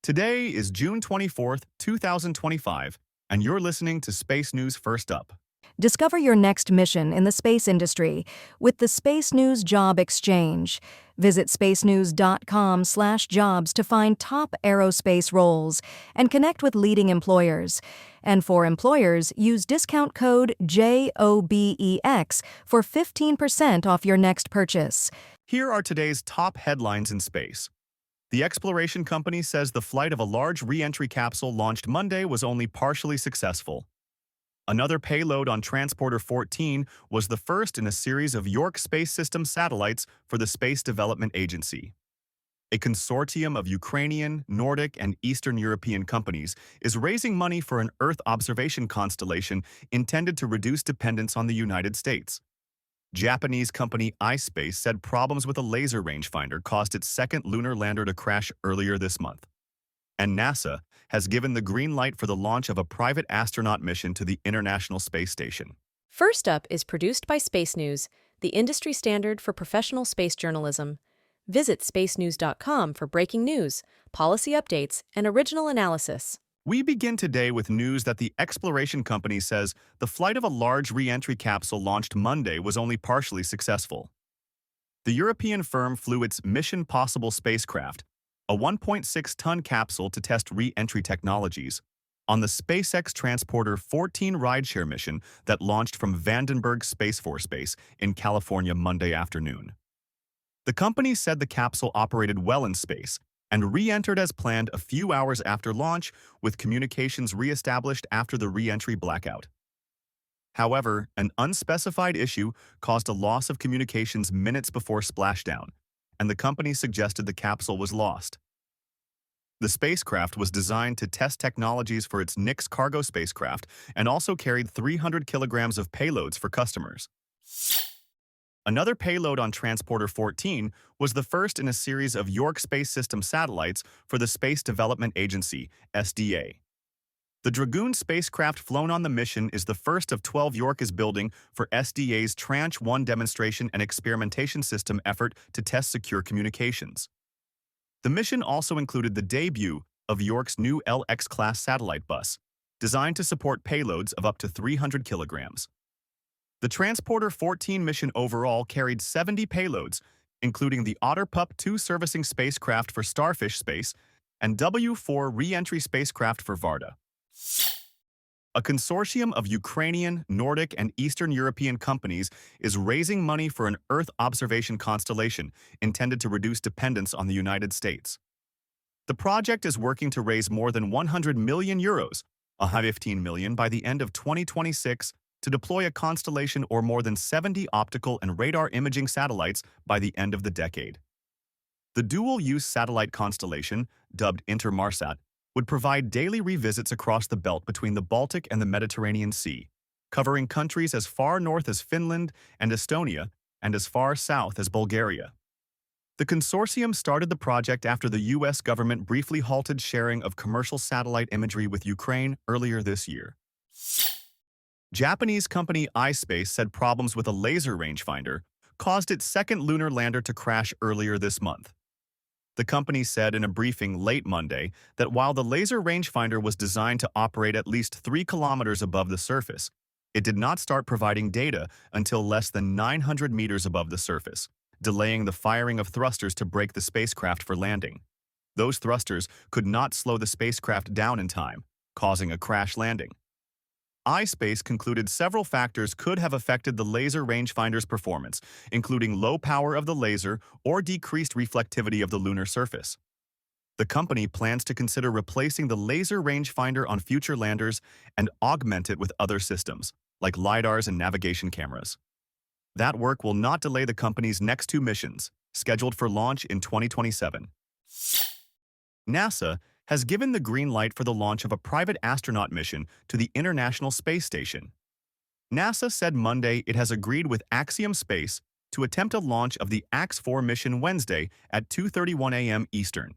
Today is June 24th, 2025, and you're listening to Space News First Up. Discover your next mission in the space industry with the Space News Job Exchange. Visit spacenews.com/jobs to find top aerospace roles and connect with leading employers. And for employers, use discount code JOBEX for 15% off your next purchase. Here are today's top headlines in space. The exploration company says the flight of a large reentry capsule launched Monday was only partially successful. Another payload on Transporter 14 was the first in a series of York Space System satellites for the Space Development Agency. A consortium of Ukrainian, Nordic, and Eastern European companies is raising money for an Earth observation constellation intended to reduce dependence on the United States. Japanese company Ispace said problems with a laser rangefinder caused its second lunar lander to crash earlier this month. And NASA has given the green light for the launch of a private astronaut mission to the International Space Station. First Up is produced by Space News, the industry standard for professional space journalism. Visit spacenews.com for breaking news, policy updates, and original analysis. We begin today with news that the exploration company says the flight of a large re-entry capsule launched Monday was only partially successful. The European firm flew its Mission Possible spacecraft, a 1.6-ton capsule to test re-entry technologies, on the SpaceX Transporter 14 rideshare mission that launched from Vandenberg Space Force Base in California Monday afternoon. The company said the capsule operated well in space and re-entered as planned a few hours after launch, with communications re-established after the re-entry blackout. However, an unspecified issue caused a loss of communications minutes before splashdown, and the company suggested the capsule was lost. The spacecraft was designed to test technologies for its Nix cargo spacecraft and also carried 300 kilograms of payloads for customers. Another payload on Transporter 14 was the first in a series of York Space System satellites for the Space Development Agency, SDA. The Dragoon spacecraft flown on the mission is the first of 12 York is building for SDA's Tranche 1 demonstration and experimentation system effort to test secure communications. The mission also included the debut of York's new LX-class satellite bus, designed to support payloads of up to 300 kilograms. The Transporter 14 mission overall carried 70 payloads, including the Otter Pup 2 servicing spacecraft for Starfish Space and W4 re-entry spacecraft for Varda. A consortium of Ukrainian, Nordic, and Eastern European companies is raising money for an Earth observation constellation intended to reduce dependence on the United States. The project is working to raise more than 100 million euros, 15 million by the end of 2026, to deploy a constellation or more than 70 optical and radar imaging satellites by the end of the decade. The dual-use satellite constellation, dubbed Intermarsat, would provide daily revisits across the belt between the Baltic and the Mediterranean Sea, covering countries as far north as Finland and Estonia and as far south as Bulgaria. The consortium started the project after the U.S. government briefly halted sharing of commercial satellite imagery with Ukraine earlier this year. Japanese company Ispace said problems with a laser rangefinder caused its second lunar lander to crash earlier this month. The company said in a briefing late Monday that while the laser rangefinder was designed to operate at least 3 kilometers above the surface, it did not start providing data until less than 900 meters above the surface, delaying the firing of thrusters to brake the spacecraft for landing. Those thrusters could not slow the spacecraft down in time, causing a crash landing. Ispace concluded several factors could have affected the laser rangefinder's performance, including low power of the laser or decreased reflectivity of the lunar surface. The company plans to consider replacing the laser rangefinder on future landers and augment it with other systems, like LiDARs and navigation cameras. That work will not delay the company's next 2 missions, scheduled for launch in 2027. NASA has given the green light for the launch of a private astronaut mission to the International Space Station. NASA said Monday it has agreed with Axiom Space to attempt a launch of the AX-4 mission Wednesday at 2:31 a.m. Eastern.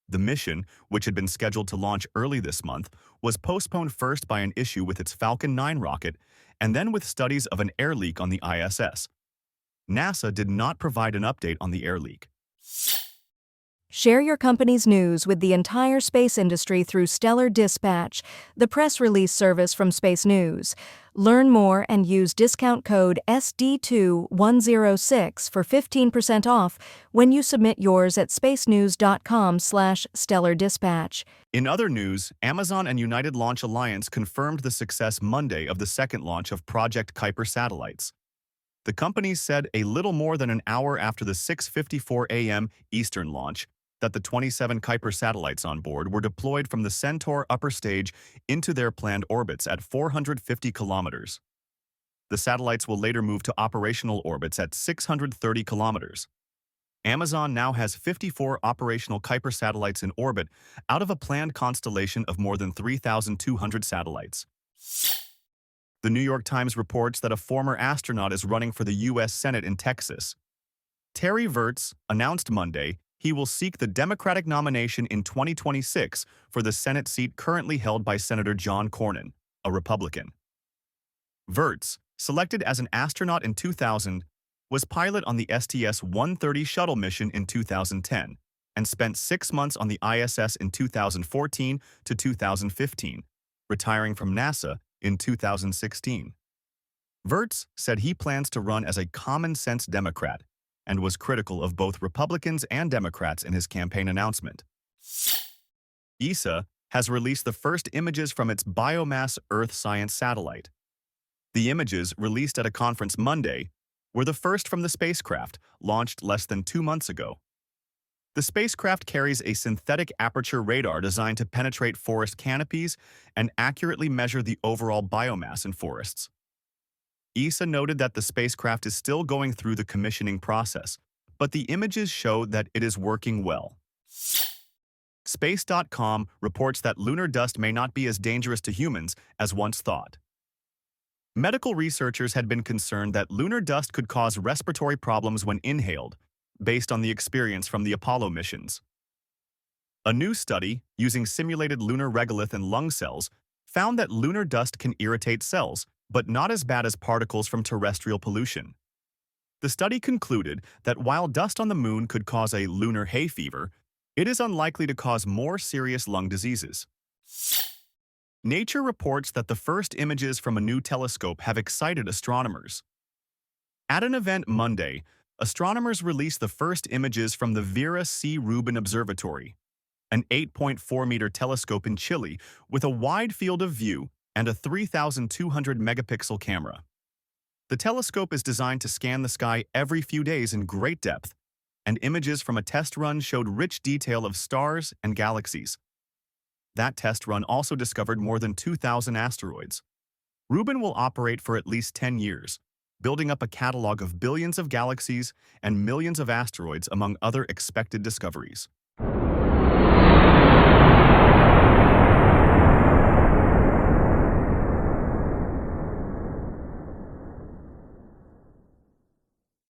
The mission, which had been scheduled to launch early this month, was postponed first by an issue with its Falcon 9 rocket and then with studies of an air leak on the ISS. NASA did not provide an update on the air leak. Share your company's news with the entire space industry through Stellar Dispatch, the press release service from Space News. Learn more and use discount code SD2106 for 15% off when you submit yours at spacenews.com/stellardispatch. In other news, Amazon and United Launch Alliance confirmed the success Monday of the second launch of Project Kuiper satellites. The companies said a little more than an hour after the 6:54 a.m. Eastern launch that the 27 Kuiper satellites on board were deployed from the Centaur upper stage into their planned orbits at 450 kilometers. The satellites will later move to operational orbits at 630 kilometers. Amazon now has 54 operational Kuiper satellites in orbit out of a planned constellation of more than 3,200 satellites. The New York Times reports that a former astronaut is running for the U.S. Senate in Texas. Terry Virts announced Monday he will seek the Democratic nomination in 2026 for the Senate seat currently held by Senator John Cornyn, a Republican. Virts, selected as an astronaut in 2000, was pilot on the STS-130 shuttle mission in 2010 and spent 6 months on the ISS in 2014 to 2015, retiring from NASA in 2016. Virts said he plans to run as a common-sense Democrat and was critical of both Republicans and Democrats in his campaign announcement. ESA has released the first images from its Biomass Earth science satellite. The images, released at a conference Monday, were the first from the spacecraft, launched less than 2 months ago. The spacecraft carries a synthetic aperture radar designed to penetrate forest canopies and accurately measure the overall biomass in forests. ESA noted that the spacecraft is still going through the commissioning process, but the images show that it is working well. Space.com reports that lunar dust may not be as dangerous to humans as once thought. Medical researchers had been concerned that lunar dust could cause respiratory problems when inhaled, based on the experience from the Apollo missions. A new study, using simulated lunar regolith and lung cells, found that lunar dust can irritate cells, but not as bad as particles from terrestrial pollution. The study concluded that while dust on the moon could cause a lunar hay fever, it is unlikely to cause more serious lung diseases. Nature reports that the first images from a new telescope have excited astronomers. At an event Monday, astronomers released the first images from the Vera Rubin Observatory, an 8.4-meter telescope in Chile with a wide field of view and a 3,200-megapixel camera. The telescope is designed to scan the sky every few days in great depth, and images from a test run showed rich detail of stars and galaxies. That test run also discovered more than 2,000 asteroids. Rubin will operate for at least 10 years, building up a catalog of billions of galaxies and millions of asteroids among other expected discoveries.